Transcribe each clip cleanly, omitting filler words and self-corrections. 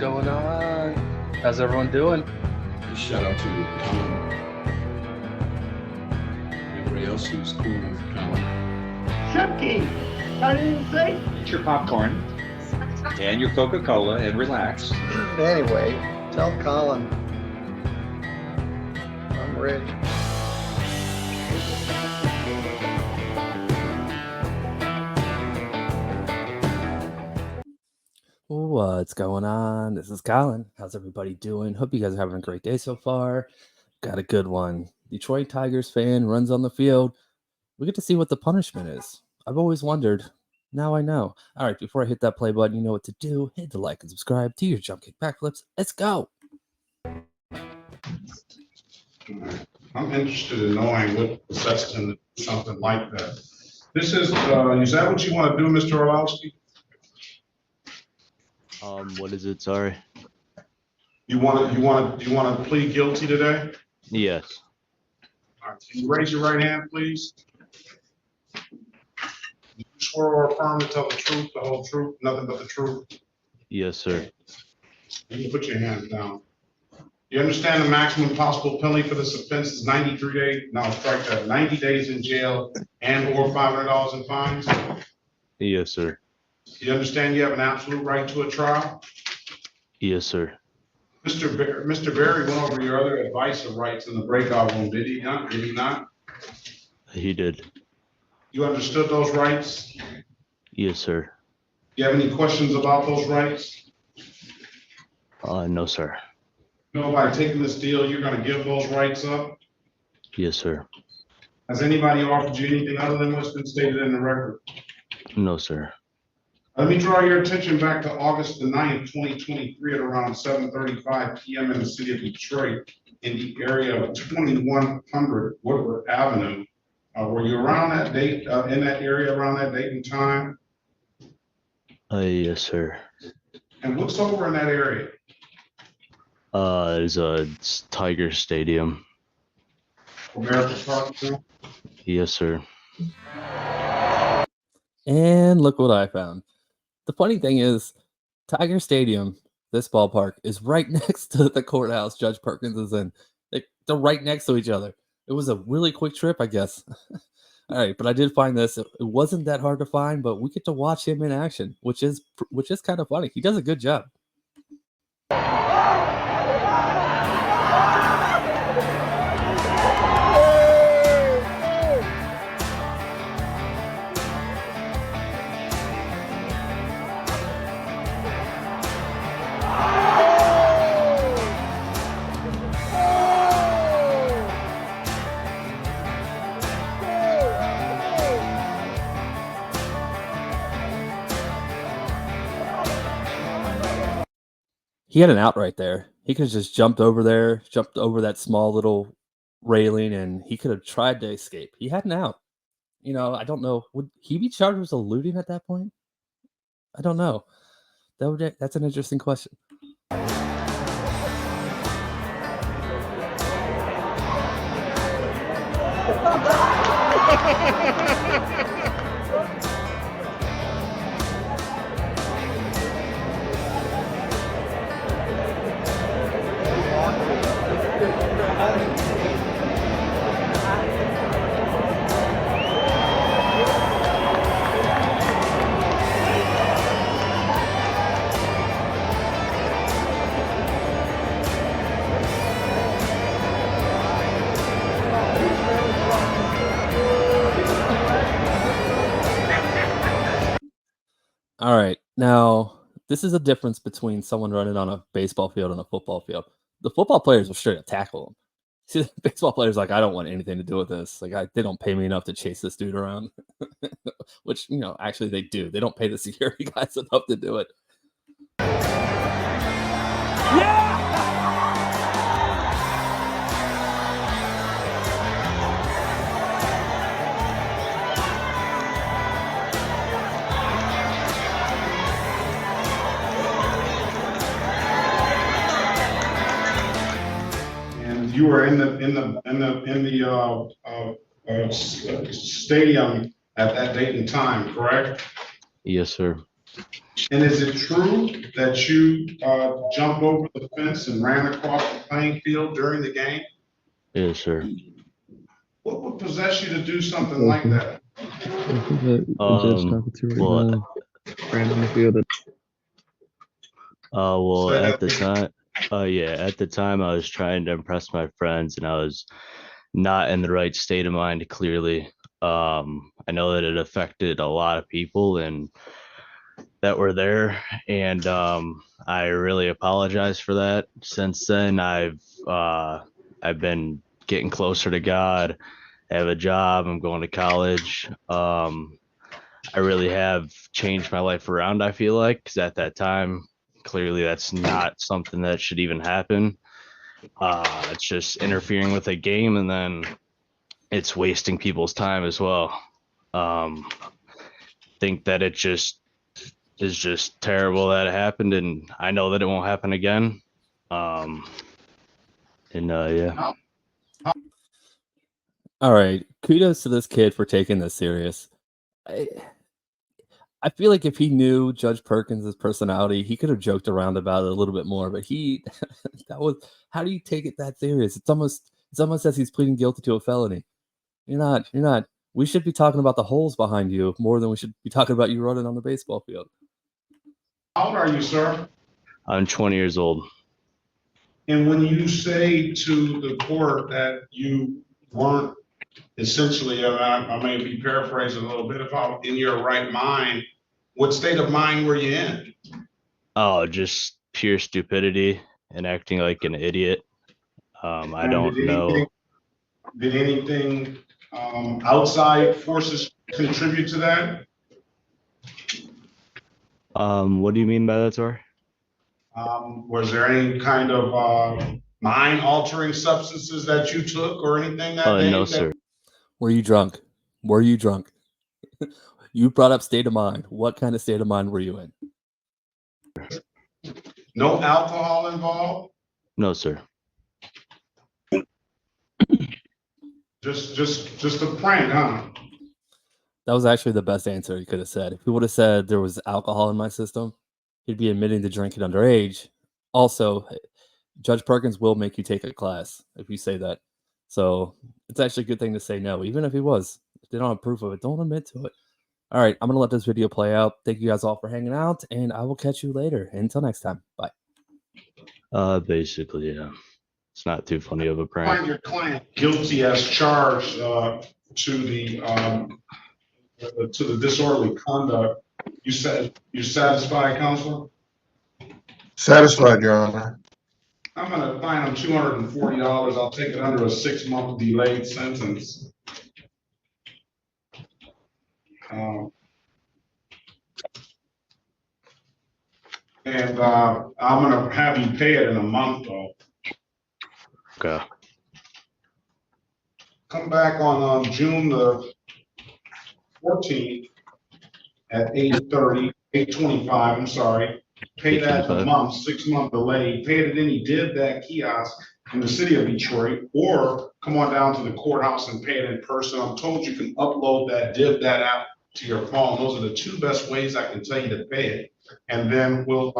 going on? How's everyone doing? Shout out to Colin. Everybody else who's cool with Colin. Chunky! I didn't say. Eat your popcorn and your Coca-Cola and relax. Anyway, tell Colin I'm ready. What's going on? This is Colin. How's everybody doing? Hope you guys are having a great day so far. Got a good one. Detroit Tigers fan runs on the field. We get to see what the punishment is. I've always wondered. Now I know. All right, before I hit that play button, you know what to do. Hit the like and subscribe to your jump kick backflips. Let's go. I'm interested in knowing what possessed him to do something like that. This is that what you want to do, Mr. Orlowski? What is it? Sorry. You want to plead guilty today? Yes. All right, can you raise your right hand, please? Do you swear or affirm to tell the truth, the whole truth, nothing but the truth? Yes, sir. You can put your hands down. You understand the maximum possible penalty for this offense is 93 days, no, strike that, 90 days in jail and or $500 in fines? Yes, sir. You understand you have an absolute right to a trial? Yes, sir. Mr. Berry went over your other advice or rights in the breakout room, did he not? Did he not? He did. You understood those rights? Yes, sir. You have any questions about those rights? No, sir. No, by taking this deal, you're gonna give those rights up? Yes, sir. Has anybody offered you anything other than what's been stated in the record? No, sir. Let me draw your attention back to August the 9th, 2023 at around 7:35 p.m. in the city of Detroit in the area of 2100 Woodward Avenue. Were you around that date, in that area around that date and time? Yes, sir. And what's over in that area? Is a Tiger Stadium. America Park? Yes, sir. And look what I found. The funny thing is, Tiger Stadium, this ballpark, is right next to the courthouse Judge Perkins is in. They're right next to each other. It was a really quick trip, I guess. All right, but I did find this. It wasn't that hard to find, but we get to watch him in action, which is kind of funny. He does a good job. He had an out right there. He could have just jumped over that small little railing, and he could have tried to escape. He had an out. I don't know. Would he be charged with eluding at that point? I don't know. That's an interesting question. All right. Now, this is a difference between someone running on a baseball field and a football field. The football players will straight up tackle him. See, the baseball players like, I don't want anything to do with this. They don't pay me enough to chase this dude around. Which, actually they do. They don't pay the security guys enough to do it. You were in the stadium at that date and time, correct? Yes, sir. And is it true that you jumped over the fence and ran across the playing field during the game? Yes, sir. What would possess you to do something like that? Well, Ran on the field. well, Say at that the again. time, at the time I was trying to impress my friends and I was not in the right state of mind, clearly. I know that it affected a lot of people and that were there, and I really apologize for that. Since then, I've been getting closer to God. I have a job. I'm going to college. I really have changed my life around, I feel like, because at that time, clearly that's not something that should even happen. It's just interfering with a game, and then it's wasting people's time as well. Think that it just is just terrible that it happened, and I know that it won't happen again. Yeah. All right. Kudos to this kid for taking this serious. I, I feel like if he knew Judge Perkins' personality, he could have joked around about it a little bit more. But he, that was, how do you take it that serious? It's almost as he's pleading guilty to a felony. You're not. You're not. We should be talking about the holes behind you more than we should be talking about you running on the baseball field. How old are you, sir? I'm 20 years old. And when you say to the court that you weren't essentially, I may be paraphrasing a little bit, about in your right mind, what state of mind were you in? Oh, just pure stupidity and acting like an idiot. I And don't know. Did anything outside forces contribute to that? What do you mean by that, sir? Was there any kind of mind-altering substances that you took or anything that day? No, sir. Were you drunk? Were you drunk? You brought up state of mind. What kind of state of mind were you in? No alcohol involved? No, sir. Just a prank, huh? That was actually the best answer he could have said. If he would have said there was alcohol in my system, he'd be admitting to drinking underage. Also, Judge Perkins will make you take a class if you say that. So it's actually a good thing to say no, even if he was. If they don't have proof of it, don't admit to it. All right, I'm going to let this video play out. Thank you guys all for hanging out, and I will catch you later. Until next time, bye. Basically, yeah. It's not too funny of a Find prank. your client guilty as charged to the disorderly conduct. You said you're satisfied, Counselor? Satisfied, Your Honor. I'm gonna fine him $240. I'll take it under a 6-month delayed sentence. And I'm gonna have you pay it in a month, though. Okay. Come back on June the 14th at 8:25, I'm sorry. Pay that in a 8:25. month, 6-month delay, pay it at any div that kiosk in the city of Detroit, or come on down to the courthouse and pay it in person. I'm told you can upload that div that app to your phone. Those are the two best ways I can tell you to pay it. And then we'll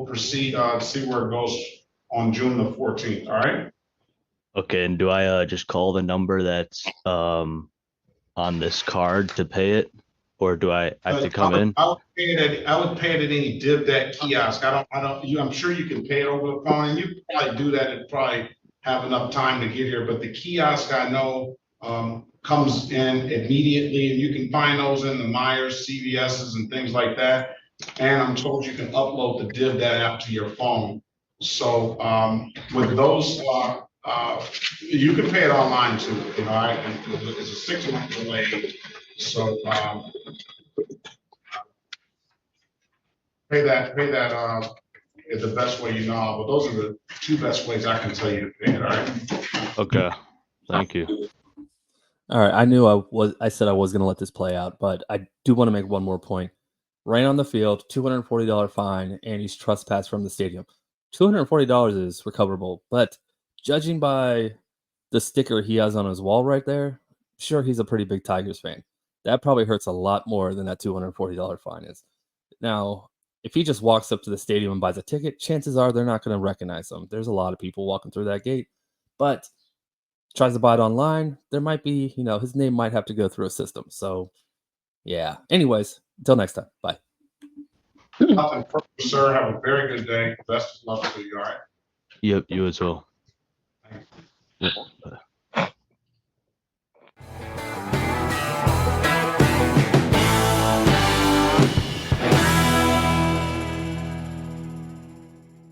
proceed, see where it goes on June the 14th, all right? Okay, and do I just call the number that's on this card to pay it, or do I have to come in? I would pay it at any div that kiosk. I'm sure you can pay it over the phone, and you can probably do that and probably have enough time to get here. But the kiosk I know comes in immediately, and you can find those in the Myers, CVS's, and things like that. And I'm told you can upload the div that app to your phone. So with those, you can pay it online too. You know, it's a 6-month delay. So pay that is the best way you know, but those are the two best ways I can tell you to pay it, all right? Okay, thank you. All right, I said I was going to let this play out, but I do want to make one more point. Rain on the field, $240 fine, and he's trespassed from the stadium. $240 is recoverable, but judging by the sticker he has on his wall right there, sure, he's a pretty big Tigers fan. That probably hurts a lot more than that $240 fine is. Now, if he just walks up to the stadium and buys a ticket, chances are they're not going to recognize him. There's a lot of people walking through that gate, but tries to buy it online, there might be, his name might have to go through a system. So, yeah. Anyways, until next time. Bye. Nothing further, sir. Have a very good day. Best of luck to you. All right. Yep, you as well. Thank you. Yep.